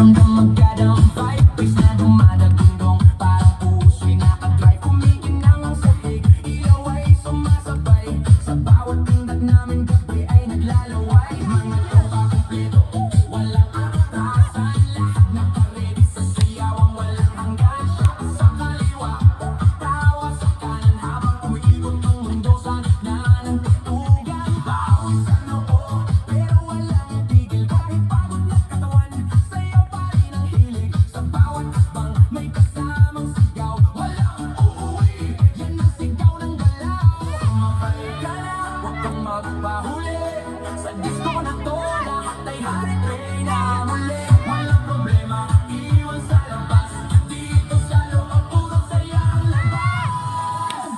hanggang magkadampay. Pace na dumadagundong, parang puso'y nakadrive. Kumikinang ang sahig, ilaw ay sumasabay. Sa bawat tindag namin gabi ay naglalaway. Mga tropa kumpleto, walang atasan. Lahat nakaredy sa sayawang walang hanggan. Shot sa kaliwa, tawa sa kanan. Habang umiikot ang mundo sa ng titugan. Bawi sa noo, pero walang tigil. Kahit pagod na katawan, sayaw pa rin ang hilig. Sa bawat asbang may kasamang sigaw. Walang uuwi, yan ang sigaw ng galaw. Sumabay ka na, huwag kang magpahuli. Sa disco na to, lahat ay hari-reyna muli. Walang problema, iwan sa labas. Dito sa loob, puro saya ang labas.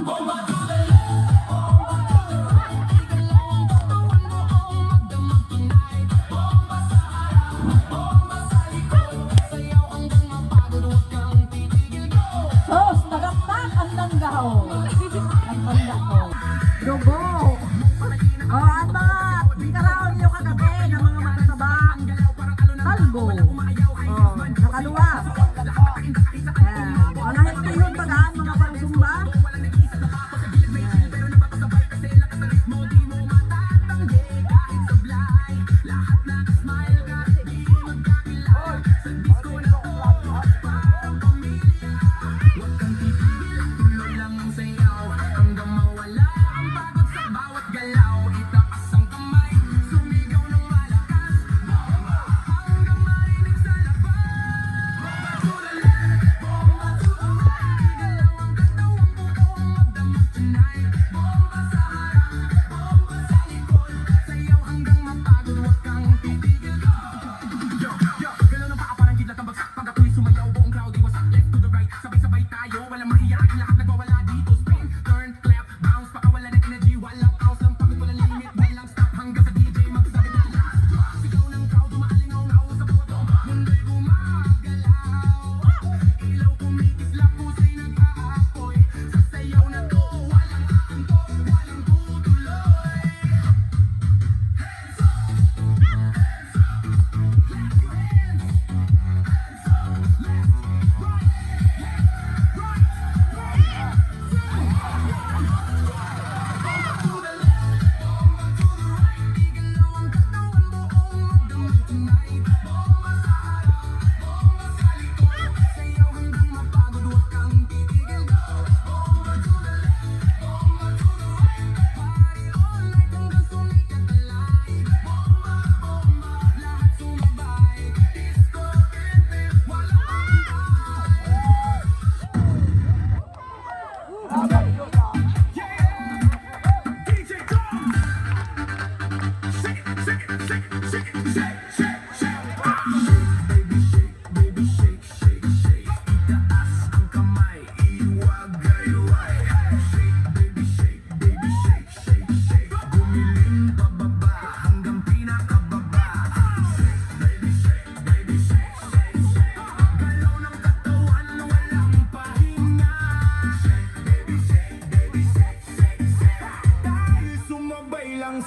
Bomba to the left, bomba to the right. Igalaw ang katawan mo, magdamag tonight. Bomba sa harap, bomba sa likod. Sayaw hanggang mapagod, huwag kang titigil, go! Sos, nagaktak ang langgaw. Ang langgaw. Dugo. O, at mga bigaraon niyo kagabi ng mga matataba. Talgo. O, nakaluwas. Yan. O, nahintihon bagaan mga pang-zumba.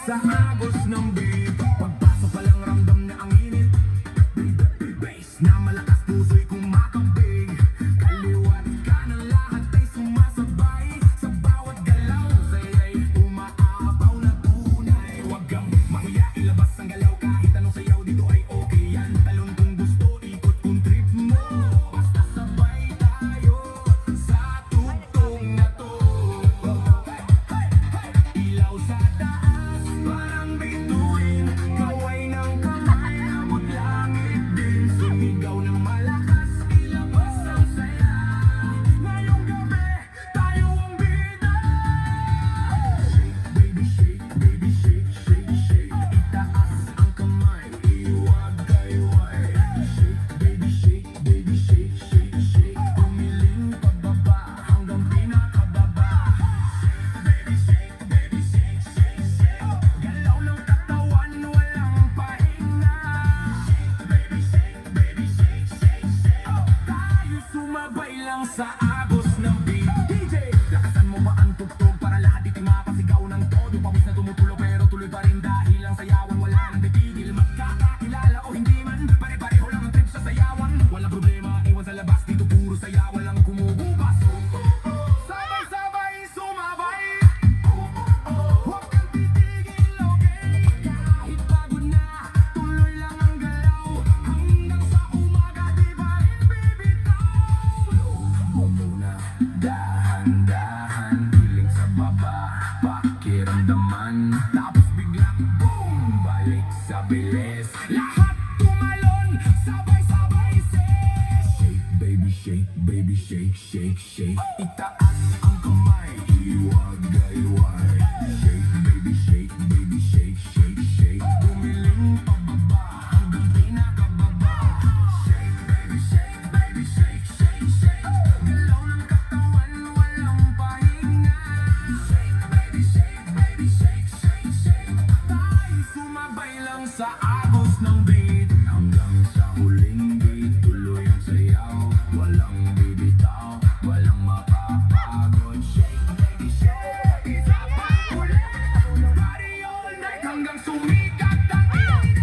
Sa agos ng beat, pagpasok pa lang ramdam na ang init. Bass na malakas, puso'y kumakabig. Kaliwat kanan lahat ay sumasabay. Sa bawat galaw, saya'y umaapaw na tunay. Huwag kang mahiya, ilabas ang galaw. Kahit anong sayaw dito ay okay yan. Talon kung gusto, ikot kung trip mo. Basta sabay tayo sa tugtong na to. Ilaw sa taas, parang bituin. Kaway ng kamay, abot langit din. Sumigaw ng malakas, ilabas ang saya. Ngayong gabi, tayo ang bida. Shake, baby, shake, baby, shake, shake, shake. Itaas ang kamay, iwag-gayway. Shake, baby, shake, baby, shake, shake, shake. Tumiling pababa hanggang pinakababa. Baby, shake, baby, shake, shake, shake. Galaw ng katawan, walang pahinga. Baby, shake, baby, shake, shake, shake. Tayo sumabay lang sa agos ng beat. DJ, lakasan mo ba ang tugtog para lahat ito'y mapasigaw ng todo? Pawis na tumutulo pero tuloy pa rin dahil ang sayawan wala nang titigil. Magkakakilala o hindi man, pare-pareho lang ang trip shake, baby shake, shake, shake. Itaas ang kamay, iwag-iwag. Shake, baby shake, baby shake, shake, shake. Bumiling pababa hanggang pinakababa. Shake, baby shake, baby shake, shake, shake. Galaw ng katawan, walang pahinga. Shake, baby shake, baby shake, shake, shake. Tayo sumabay lang sa agos ng beat hanggang sa huling beat. Tuloy ang sayaw, walang bibitaw, walang mapapagod. Shake, baby shake, isa pa ulit. Party all night hanggang sumikat ang init.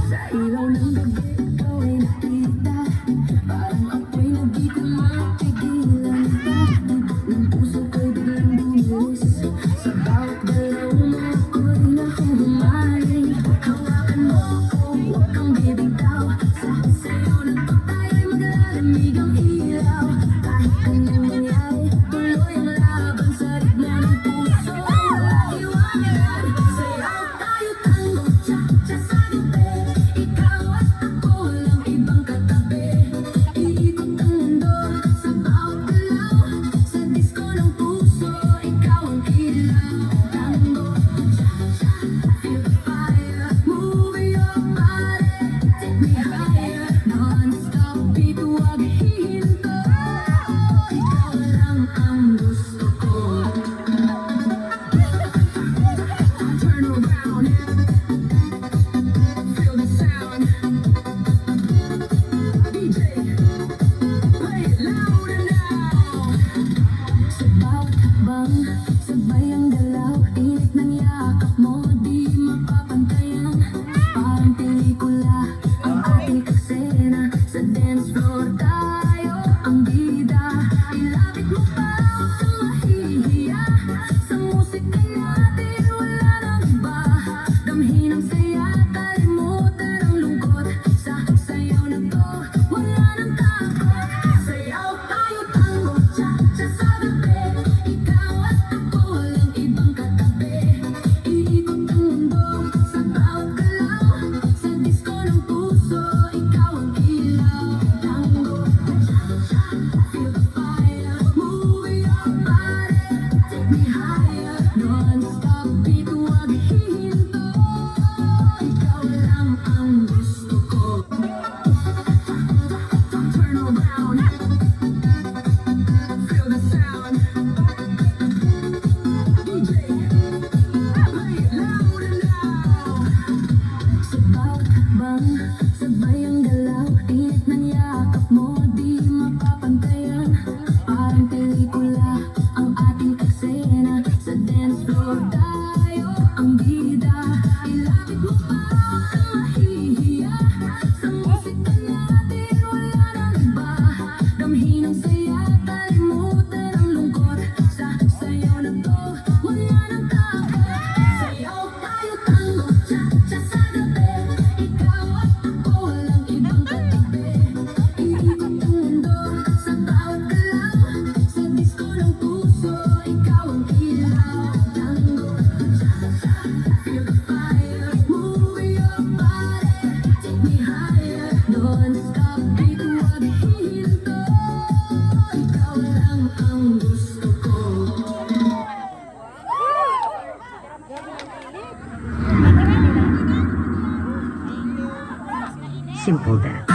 Sa ilaw ng gabi, ikaw ay nakita. Parang ako'y hindi ko mapigilan. Ng puso ko'y biglang bumilis. Sa bawat galaw mo ako'y nahuhumaling. Hawakan mo ako, huwag kang bibitaw. Sa'yo na to tayo'y maglalamig ang ilaw. Kahit anong mangyari, tuloy ang laban sa ritmo ng puso. Walang iwanan, sayaw tayo tango, cha-cha sa gabi. Ikaw at ako, walang ibang katabi. Iikot ang mundo sa bawat galaw. Sa disco ng puso, ikaw ang ilaw. Tango, cha-cha, feel the fire. Move your body, take me higher. Non-stop beat, huwag hihinto. Ikaw lang ang gusto ko. Turn around, feel the sound. DJ, play it louder now. Sa bawat hakbang, sabay ang galaw. Init ng yakap mo, di mapapantayan. Parang pelikula, ang ating eksena. Sa dance floor tayo, ang bida. Ilapit mo pa, huwag kang mahihiya. Sa musika natin, wala nang iba. Damhin ang saya, kalimutan ang lungkot. Sa sayaw na to, wala nang takot. Sayaw tayo tango, cha-cha sa gabi. Ikaw at ako, walang ibang katabi. Iikot ang mundo sa bawat galaw. Sa disco ng puso, ikaw ang ilaw. Tango, cha-cha, feel the fire. Move your body, take me higher. Non-stop beat, huwag hihinto. Ikaw lang ang gusto ko. Turn around, feel the sound. DJ, play it louder now. Sa bawat hakbang, sabay ang galaw. Init ng yakap mo, di mapapantayan. Parang pelikula, ang ating eksena. Sa dance floor tayo, ang bida. Ilapit mo pa, huwag kang mahihiya. Sa musika natin, wala nang iba. Damhin ang saya, kalimutan ang lungkot. Sa sayaw na to, wala nang takot. Sayaw tayo tango, cha-cha sa gabi. Ikaw at ako, walang ibang katabi. Iikot ang mundo sa bawat galaw. Sa disco ng puso, ikaw ang ilaw. Tango, cha-cha, feel the fire. Move your body, take me higher. Non-stop beat, huwag hihinto. Ikaw lang ang gusto ko. Simple that.